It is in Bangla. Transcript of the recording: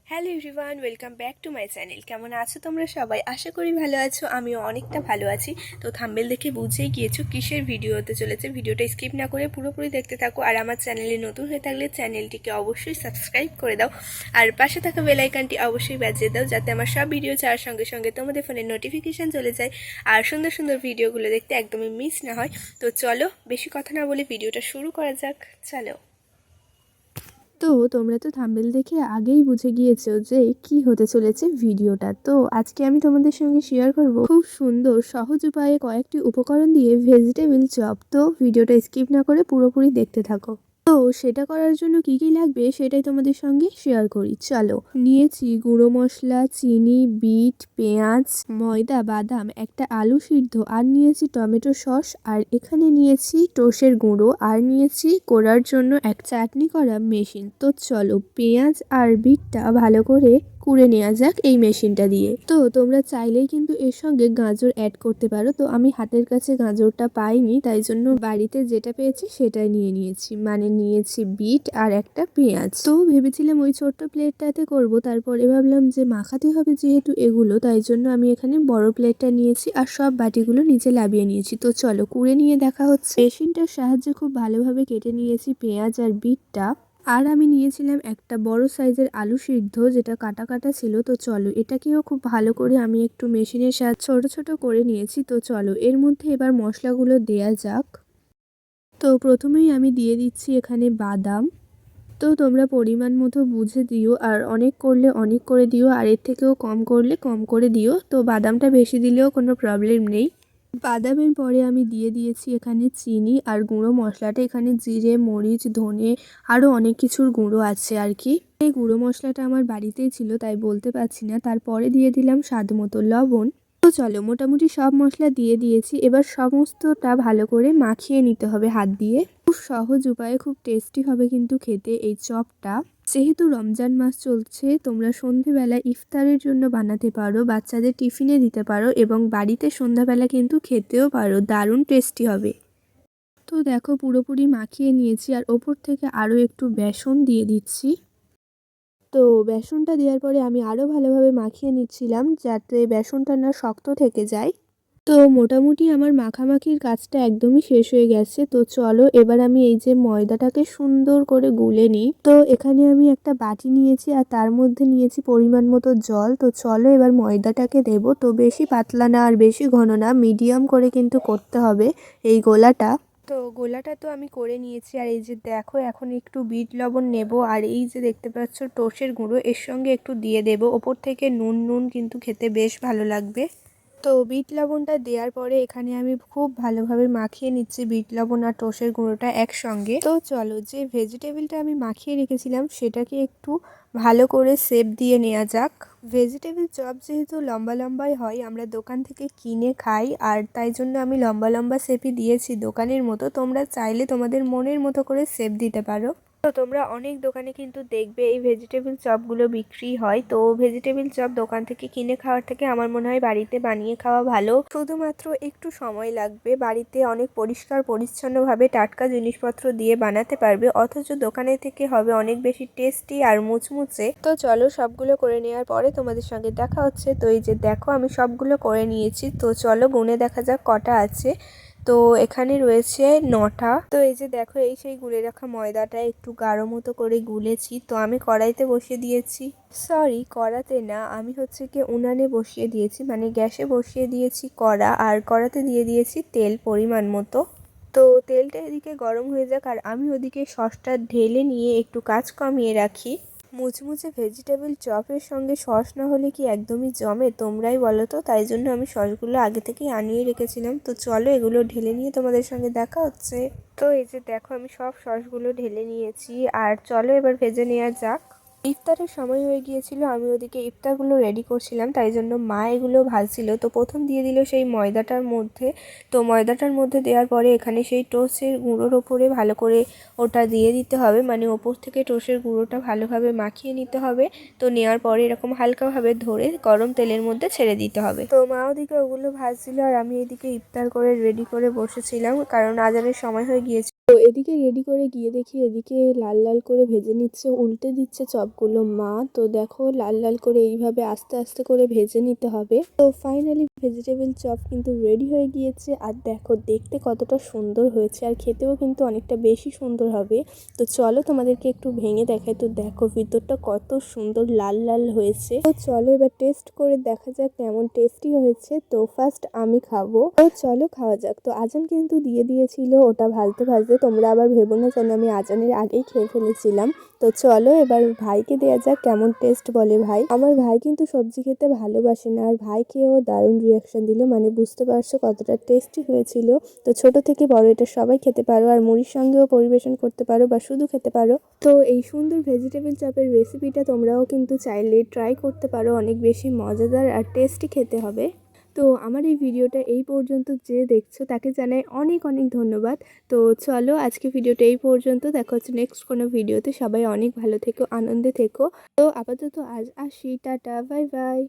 Hello everyone, welcome back to my channel. কেমন আছো তোমরা সবাই? আশা করি ভালো আছো, আমিও অনেকটা ভালো আছি। তো থাম্বনেল দেখে বুঝেই গিয়েছো কিসের ভিডিও হতে চলেছে। ভিডিওটা স্কিপ না করে পুরোপুরি দেখতে থাকো। আর আমার চ্যানেলে নতুন হয়ে থাকলে চ্যানেলটিকে অবশ্যই সাবস্ক্রাইব করে দাও, আর পাশে থাকা বেল আইকনটি অবশ্যই বাজিয়ে দাও, যাতে আমার সব ভিডিও ছাড়ার সঙ্গে সঙ্গে তোমাদের ফোনে নোটিফিকেশান চলে যায় আর সুন্দর সুন্দর ভিডিওগুলো দেখতে একদমই মিস না হয়। তো চলো বেশি কথা না বলে ভিডিওটা শুরু করা যাক। চলো। তো তোমরা তো থাম্বনেল দেখে আগেই বুঝে গিয়েছো যে কি হতে চলেছে ভিডিওটা। তো আজকে আমি তোমাদের সঙ্গে শেয়ার করব খুব সুন্দর সহজ উপায়ে কয়েকটি উপকরণ দিয়ে ভেজিটেবল চপ। তো ভিডিওটা স্কিপ না করে পুরোপুরি দেখতে থাকো। তো সেটা করার জন্য কি কি লাগবে সেটাই তোমাদের সঙ্গে শেয়ার করি। চলো, নিয়েছি গুঁড়ো মশলা, চিনি, বিট, পেঁয়াজ, ময়দা, বাদাম, একটা আলু সিদ্ধ, আর নিয়েছি টমেটো সস, আর এখানে নিয়েছি টোস্টের গুঁড়ো, আর নিয়েছি করার জন্য এক চাটনি করা মেশিন। তো চলো পেঁয়াজ আর বিটটা ভালো করে কুড়ে নেওয়া যাক এই মেশিনটা দিয়ে। তো তোমরা চাইলেই কিন্তু এর সঙ্গে গাজর অ্যাড করতে পারো। তো আমি হাতের কাছে গাজরটা পাইনি, তাই জন্য বাড়িতে যেটা পেয়েছি সেটাই নিয়েছি, মানে নিয়েছি বিট আর একটা পেঁয়াজ। তো ভেবেছিলাম ওই ছোট্ট প্লেটটাতে করব, তারপরে ভাবলাম যে মাখাতে হবে যেহেতু এগুলো, তাই জন্য আমি এখানে বড় প্লেটটা নিয়েছি আর সব বাটিগুলো নিচে লাবিয়ে নিয়েছি। তো চলো কুড়ে নিয়ে দেখা হচ্ছে। মেশিনটার সাহায্যে খুব ভালোভাবে কেটে নিয়েছি পেঁয়াজ আর বিটটা। আর আমি নিয়েছিলাম একটা বড় সাইজের আলু সিদ্ধ, যেটা কাটা কাটা ছিল। তো চলো এটাকেও খুব ভালো করে আমি একটু মেশিনের সাহায্যে ছোট ছোট করে নিয়েছি। তো চলো এর মধ্যে এবার মশলাগুলো দেয়া যাক। তো প্রথমেই আমি দিয়ে দিচ্ছি এখানে বাদাম। তো তোমরা পরিমাণ মতো বুঝে দিও, আর অনেক করলে অনেক করে দিও, আর এর থেকেও কম করলে কম করে দিও। তো বাদামটা বেশি দিলেও কোনো প্রবলেম নেই। বাদামের পরে আমি দিয়ে দিয়েছি এখানে চিনি আর গুঁড়ো মশলাটা। এখানে জিরে, মরিচ, ধনে আরও অনেক কিছুর গুঁড়ো আছে আর কি। এই গুঁড়ো মশলাটা আমার বাড়িতেই ছিল, তাই বলতে পারছি না। তারপরে দিয়ে দিলাম স্বাদ মতো লবণ। তো চলো মোটামুটি সব মশলা দিয়ে দিয়েছি, এবার সমস্তটা ভালো করে মাখিয়ে নিতে হবে হাত দিয়ে। খুব সহজ উপায়ে খুব টেস্টি হবে কিন্তু খেতে এই চপটা। যেহেতু রমজান মাস চলছে, তোমরা সন্ধেবেলা ইফতারের জন্য বানাতে পারো, বাচ্চাদের টিফিনে দিতে পারো, এবং বাড়িতে সন্ধ্যাবেলা কিন্তু খেতেও পারো, দারুণ টেস্টি হবে। তো দেখো পুরোপুরি মাখিয়ে নিয়েছি, আর ওপর থেকে আরও একটু বেসন দিয়ে দিচ্ছি। তো বেসনটা দেওয়ার পরে আমি আরও ভালোভাবে মাখিয়ে নিচ্ছিলাম, যাতে বেসনটা না শক্ত থেকে যায়। তো মোটামুটি আমার মাখামাখির কাজটা একদমই শেষ হয়ে গেছে। তো চলো এবার আমি এই যে ময়দাটাকে সুন্দর করে গুলে নিই। তো এখানে আমি একটা বাটি নিয়েছি, আর তার মধ্যে নিয়েছি পরিমাণ মতো জল। তো চলো এবার ময়দাটাকে দেবো। তো বেশি পাতলা না আর বেশি ঘন না, মিডিয়াম করে কিন্তু করতে হবে এই গোলাটা। তো গোলাটা তো আমি করে নিয়েছি, আর এই যে দেখো এখন একটু বিট লবণ নেব, আর এই যে দেখতে পাচ্ছ টোস্টের গুঁড়ো এর সঙ্গে একটু দিয়ে দেব। ওপর থেকে নুন নুন কিন্তু খেতে বেশ ভালো লাগবে। তো বিট লবণটা দেওয়ার পরে এখানে আমি খুব ভালোভাবে মাখিয়ে নিচ্ছি বিট লবণ আর টোস্টের গুঁড়োটা একসঙ্গে। তো চলো যে ভেজিটেবলটা আমি মাখিয়ে রেখেছিলাম সেটাকে একটু ভালো করে শেপ দিয়ে নেওয়া যাক। ভেজিটেবল চপ যেহেতু লম্বা লম্বাই হয়, আমরা দোকান থেকে কিনে খাই, আর তাই জন্য আমি লম্বা লম্বা শেপই দিয়েছি দোকানের মতো। তোমরা চাইলে তোমাদের মনের মতো করে শেপ দিতে পারো। তো তোমরা অনেক দোকানে কিন্তু দেখবে এই ভেজিটেবল চপগুলো বিক্রি হয়। তো ভেজিটেবল চপ দোকান থেকে কিনে খাওয়ার থেকে আমার মনে হয় বাড়িতে বানিয়ে খাওয়া ভালো। শুধুমাত্র একটু সময় লাগবে, বাড়িতে অনেক পরিষ্কার পরিচ্ছন্নভাবে টাটকা জিনিসপত্র দিয়ে বানাতে পারবে, অথচ দোকানের থেকে হবে অনেক বেশি টেস্টি আর মুচমুচে। তো চলো সবগুলো করে নেওয়ার পরে তোমাদের সঙ্গে দেখা হচ্ছে। তো এই যে দেখো আমি সবগুলো করে নিয়েছি। তো চলো গুনে দেখা যাক কটা আছে। তো এখানে রয়েছে 9টা। তো এই যে দেখো এই সেই গুলে রাখা ময়দাটা একটু গাঢ় মতো করে গুলেছি। তো আমি কড়াইতে বসিয়ে দিয়েছি, সরি কড়াতে না, আমি হচ্ছে কি উনানে বসিয়ে দিয়েছি, মানে গ্যাসে বসিয়ে দিয়েছি কড়া, আর কড়াতে দিয়ে দিয়েছি তেল পরিমাণ মতো। তো তেলটা এদিকে গরম হয়ে যাক, আর আমি ওদিকে সসটা ঢেলে নিয়ে একটু কাজ কমিয়ে রাখি। মুচমুচে ভেজিটেবল চপের সঙ্গে সস না হলে কি একদমই জমে? তোমরাই বলো তো। তাই জন্য আমি সসগুলো আগে থেকেই আনিয়ে রেখেছিলাম। তো চলো এগুলো ঢেলে নিয়ে তোমাদের সঙ্গে দেখা হচ্ছে। তো এই যে দেখো আমি সব সসগুলো ঢেলে নিয়েছি, আর চলো এবার ভেজে নেওয়া যাক। ইফতারের সময় হয়ে গিয়েছিল, আমি ওদিকে ইফতারগুলো রেডি করছিলাম, তাই জন্য মা এগুলো ভাজছিল। তো প্রথম দিয়ে দিল সেই ময়দাটার মধ্যে। তো ময়দাটার মধ্যে দেওয়ার পরে এখানে সেই টোস্টের গুঁড়োর ওপরে ভালো করে ওটা দিয়ে দিতে হবে, মানে ওপর থেকে টোস্টের গুঁড়োটা ভালোভাবে মাখিয়ে নিতে হবে। তো নেওয়ার পরে এরকম হালকাভাবে ধরে গরম তেলের মধ্যে ছেড়ে দিতে হবে। তো মা ওদিকে ওগুলো ভাজছিল, আর আমি এদিকে ইফতার করে রেডি করে বসেছিলাম, কারণ আজানের সময় হয়ে গিয়েছে। তো এদিকে রেডি করে গিয়ে দেখি এদিকে লাল লাল করে ভেজে নিচ্ছে, উল্টে দিচ্ছে চপগুলো মা। তো দেখো লাল লাল করে এইভাবে আস্তে আস্তে করে ভেজে নিতে হবে। তো ফাইনালি ভেজিটেবল চপ কিন্তু রেডি হয়ে গিয়েছে। আর দেখো দেখতে কতটা সুন্দর হয়েছে, আর খেতেও কিন্তু অনেকটা বেশি সুন্দর হবে। তো চলো তোমাদেরকে একটু ভেঙে দেখাই। তো দেখো ভিতরটা কত সুন্দর লাল লাল হয়েছে। তো চলো এবার টেস্ট করে দেখা যাক কেমন টেস্টি হয়েছে। তো ফার্স্ট আমি খাবো, তো চলো খাওয়া যাক। তো আজান কিন্তু দিয়ে দিয়েছিল ওটা ভাজতে ভাজতে, তোমরা আবার ভেবো না যেন আমি আজানের আগেই খেয়ে ফেলেছিলাম। তো চলো এবার ভাইকে দেওয়া যাক কেমন টেস্ট বলে ভাই। আমার ভাই কিন্তু সবজি খেতে ভালোবাসে না, আর ভাই খেয়েও দারুণ রিয়াকশন দিল, মানে বুঝতে পারছো কতটা টেস্টি হয়েছিল। তো ছোট থেকে বড় এটা সবাই খেতে পারো, আর মুড়ির সঙ্গেও পরিবেশন করতে পারো বা শুধু খেতে পারো। তো এই সুন্দর ভেজিটেবল চপের রেসিপিটা তোমরাও কিন্তু চাইলে ট্রাই করতে পারো, অনেক বেশি মজাদার আর টেস্টি খেতে হবে। তো আমার এই ভিডিওটা এই পর্যন্ত যে দেখছো তাকে জানাই অনেক অনেক ধন্যবাদ। তো চলো আজকে ভিডিওটা এই পর্যন্ত, দেখা হচ্ছে নেক্সট কোনো ভিডিওতে। সবাই অনেক ভালো থেকো, আনন্দে থেকো। তো আপাতত আজ আসি, টাটা, বাই বাই।